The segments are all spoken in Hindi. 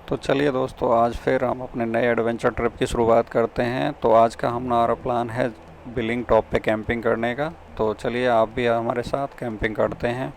तो चलिए दोस्तों, आज फिर हम अपने नए एडवेंचर ट्रिप की शुरुआत करते हैं। तो आज का हमारा प्लान है बिलिंग टॉप पे कैंपिंग करने का। तो चलिए आप भी हमारे साथ कैंपिंग करते हैं।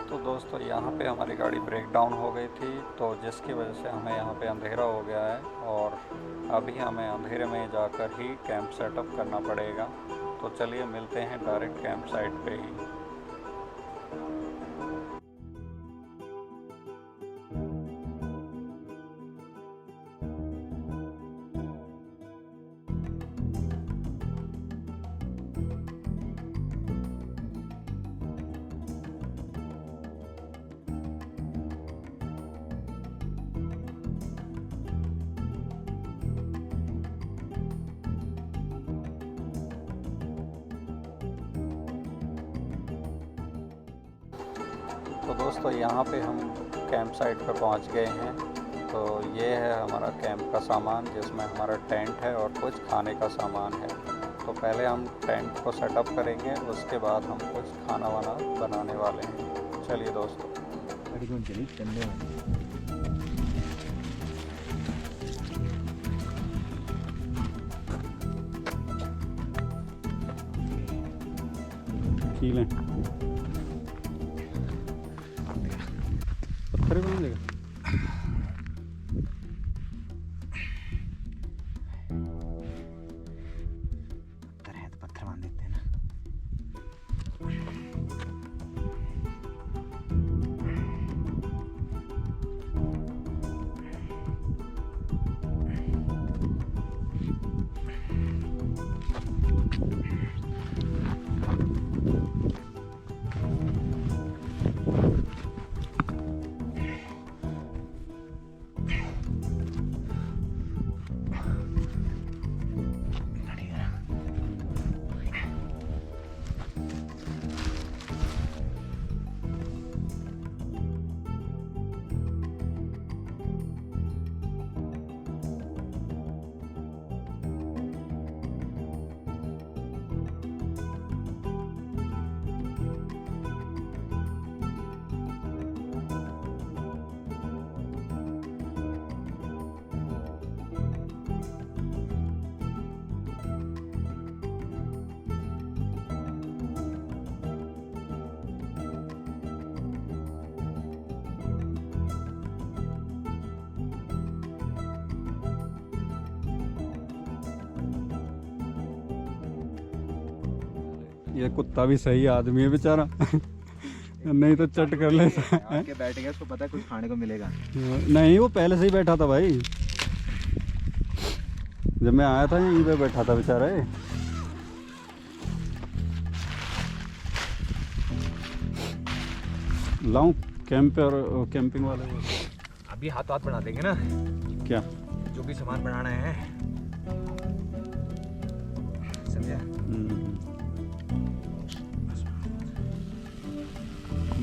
तो दोस्तों, यहाँ पे हमारी गाड़ी ब्रेक डाउन हो गई थी, तो जिसकी वजह से हमें यहाँ पे अंधेरा हो गया है और अभी हमें अंधेरे में जाकर ही कैंप सेटअप करना पड़ेगा। तो चलिए मिलते हैं डायरेक्ट कैंप साइट पे ही। तो दोस्तों, यहाँ पे हम कैंप साइट पे पहुँच गए हैं। तो ये है हमारा कैंप का सामान, जिसमें हमारा टेंट है और कुछ खाने का सामान है। तो पहले हम टेंट को सेटअप करेंगे, उसके बाद हम कुछ खाना वाना बनाने वाले हैं। चलिए दोस्तों। कीलें पत्थर बना देगा। पत्थर है तो पत्थर बांध देते हैं ना। ये कुत्ता भी सही आदमी है बेचारा नहीं तो चट कर ले आके बैठ गया, उसको पता है कुछ खाने को मिलेगा। नहीं वो पहले से ही बैठा था भाई, जब मैं आया था यहीं पे बैठा था बेचारा ये। लाऊं कैंप और कैंपिंग वाले अभी हाथ हाथ बना देंगे ना, क्या जो भी सामान बनाना है, समझा?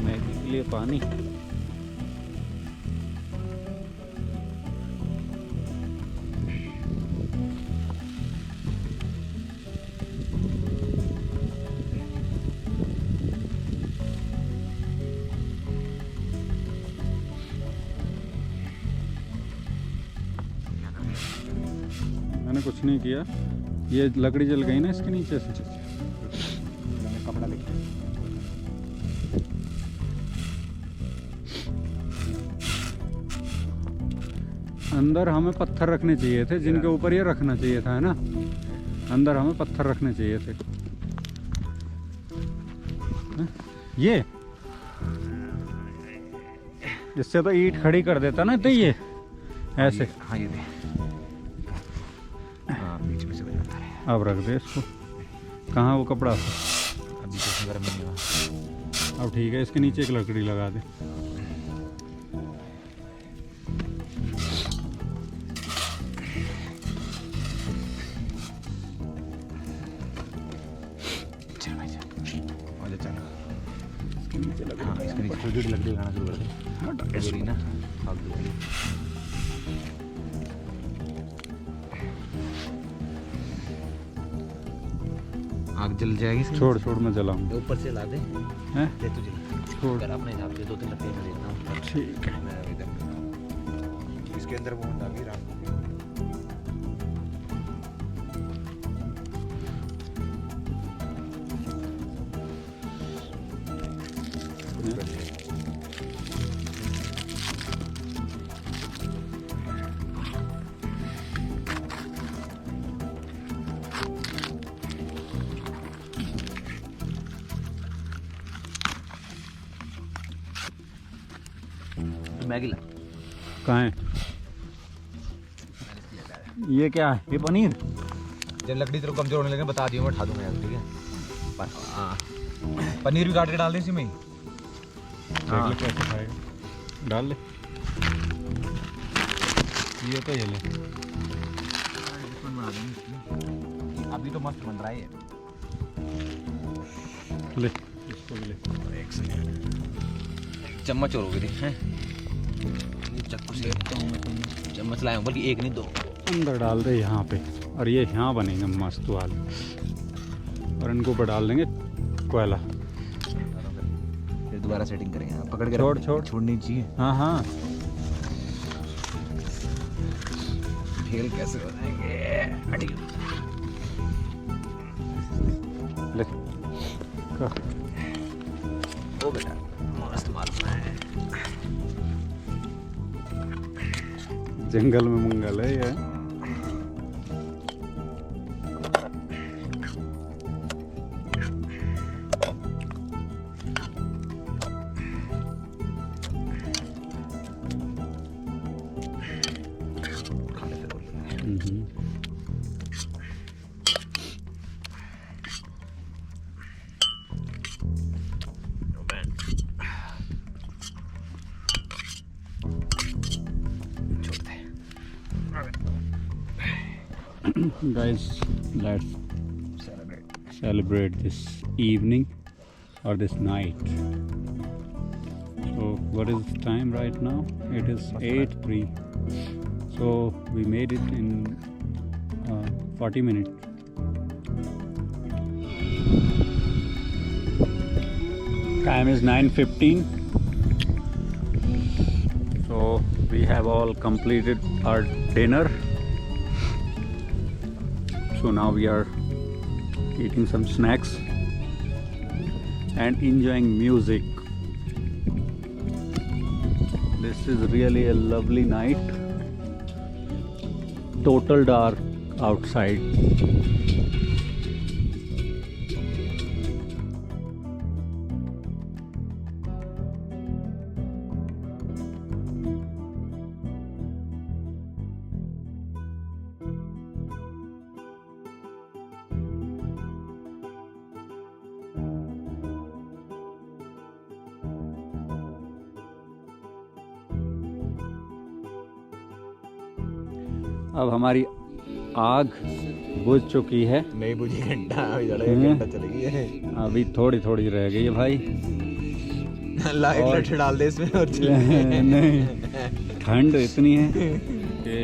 मैगी के लिए पानी, मैंने कुछ नहीं किया। ये लकड़ी जल गई ना इसके नीचे से। मैंने कपड़ा लेके अंदर हमें पत्थर रखने चाहिए थे, जिनके ऊपर ये रखना चाहिए था, है ना। अंदर हमें पत्थर रखने चाहिए थे। ये इससे तो ईंट खड़ी कर देता ना, तो ये ऐसे। हाँ ये दे, हाँ बीच में से बजाता है। अब रख दे इसको। कहाँ वो कपड़ा? अभी तो गर्म नहीं हुआ। अब ठीक है, इसके नीचे एक लकड़ी लगा दे। चल भाई चल, इसके नीचे लकड़ी, हाँ इसके नीचे छोटी छोटी लकड़ी लगाना शुरू कर दे। हाँ ना भाग दो। आग जल जाएगी। छोड़ छोड़ मैं जलाऊंगा। ऊपर से ला दे हैं? ले तू जला, छोड़। अगर अपने हिसाब से 2-3 लकड़ी में देना हूँ। ठीक है। मैं इधर इसके अंदर वो डाली रात को। मैगी ला। कहाँ है? ये क्या है? ये पनीर? जब लकड़ी तेरे को कमजोर होने लगे बता दियो, मैं उठा दूंगा यार, ठीक है। हाँ पनीर भी काट के डाल दे इसी में। देख ले कैसे खाएगा, डाल ले। ये तो ये ले। अभी तो मस्त बन रहा है ये। ले इसको भी ले। एक सेकंड, चम्मच और होगी हैं। चक्कू से चम्मच लाए, बल्कि एक नहीं 2 अंदर डाल दे यहाँ पे, और ये यहाँ बनेंगे मस्त वाले। और इनको ऊपर डाल देंगे कोयला। फिर दोबारा सेटिंग करेंगे। पकड़ के छोड़ छोड़, छोड़नी चाहिए। हाँ हाँ। खेल कैसे बनाएंगे? ले ओ बेटा मस्त मालूम है। जंगल में मंगल है ये। Guys, let's celebrate this evening or this night. So what is the time right now? It is 8:03. So we made it in 40 minutes. Time is 9:15. So we have all completed our dinner. So now we are eating some snacks and enjoying music. This is really a lovely night. Total dark outside. अब हमारी आग बुझ चुकी है। नहीं बुझी, घंटा घंटा चलेगी। अभी थोड़ी थोड़ी रह गई है भाई। लाइट डाल दे इसमें और नहीं, ठंड इतनी है कि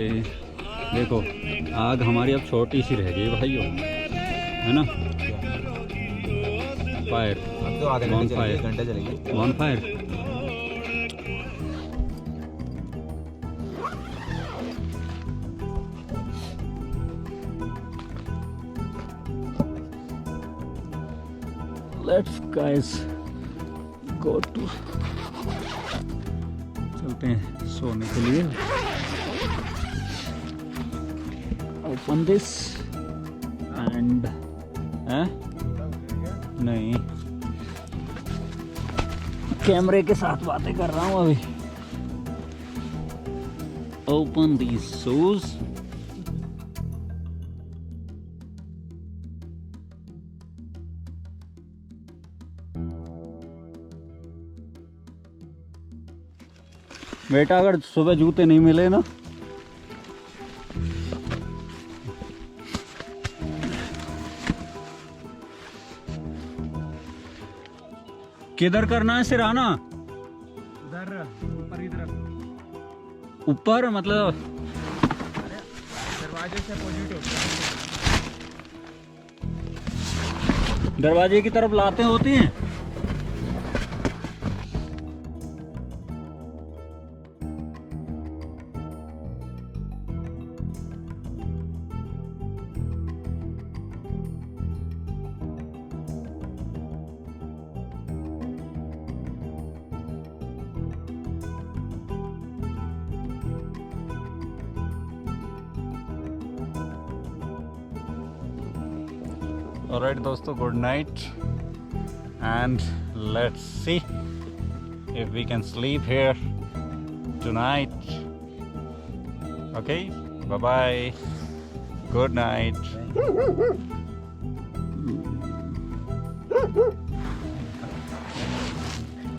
देखो आग हमारी अब छोटी सी रह गई भाइयों, है ना। फायर, अब तो आधे घंटे चलेगी, घंटा चलेगी on fire. Let's guys go to, चलते हैं सोने के लिए। ओपन दिस एंड नहीं, कैमरे के साथ बातें कर रहा हूँ अभी। Open these shoes. बेटा अगर सुबह जूते नहीं मिले ना किधर करना है सिराना? उधर ऊपर की तरफ, ऊपर मतलब दरवाजे से अपोजिट होता है। दरवाजे की तरफ लाते होती हैं। Alright दोस्तों, good night and let's see if we can sleep here tonight. Okay, bye bye, good night.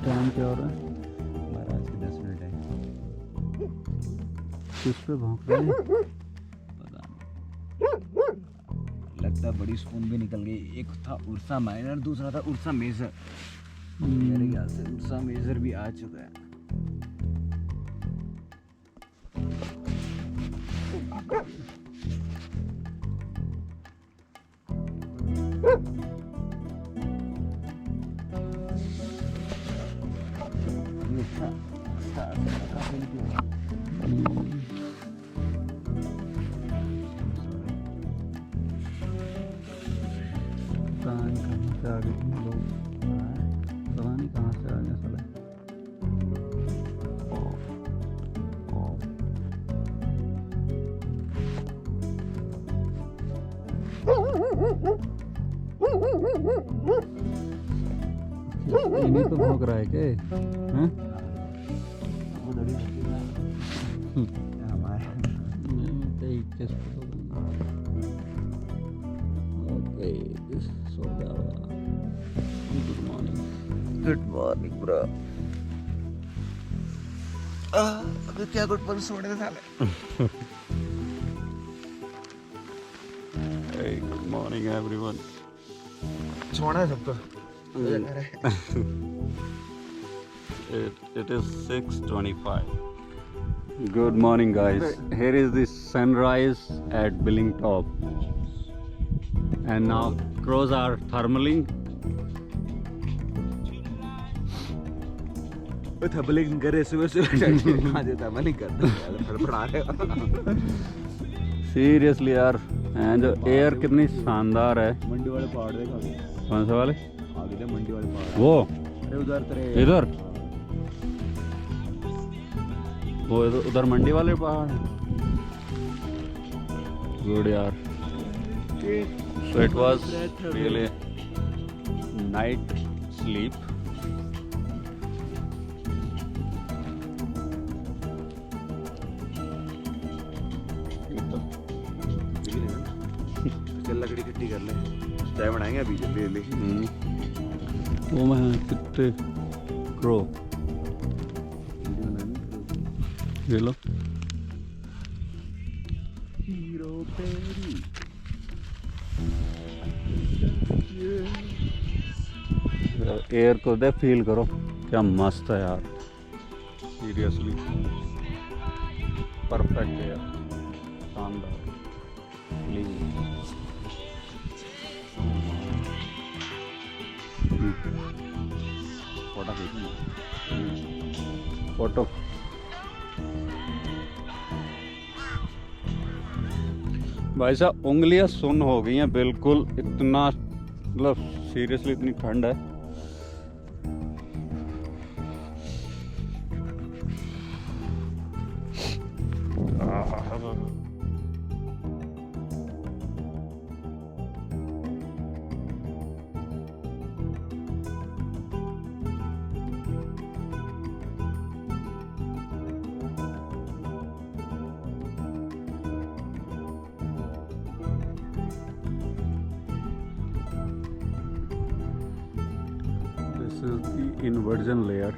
Time क्या हो रहा है? 12:10 है। किस पे भौंक रहे हैं? पता नहीं, लगता बड़ी स्पून भी निकल गई। एक था उर्सा माइनर, दूसरा था उर्सा मेजर। मेरे ख्याल से उर्सा मेजर भी आ चुका है। कहाँ से आ गए साले। इन्हीं तो भौंक रहा है क्या? हैं? Good morning bro. अबे क्या गुड मॉर्निंग सोने दे साले। Good morning everyone. सोना है सबको। It is 6:25. Good morning guys. Here is the sunrise at Billingtop. And now crows are thermaling. थर्मलिंग करे सुबह सुबह। हाँ जी, थर्मलिंग करते हैं, फड़फड़ा रहे। सीरियसली यार, एंड एयर कितनी शानदार है। मंडी वाले पहाड़ देखा? कौन से वाले? आगे दे मंडी वाले पहाड़। वो अरे उधर तेरे इधर, वो उधर मंडी वाले पहाड़ हैं। गुड यार। So it was really night sleep. चल लकड़ी इकट्ठी कर ले, चाय बनाएंगे अभी जल्दी जल्दी। वो मैं कितने क्रो ये लो। एयर को दे फील करो, क्या मस्त है यार, सीरियसली परफेक्ट है यार, शानदार क्लीन। फोटो खींचना। फोटो भाई साहब उंगलियां सुन्न हो गई हैं बिल्कुल, इतना मतलब सीरियसली इतनी ठंड है। This is the inversion layer.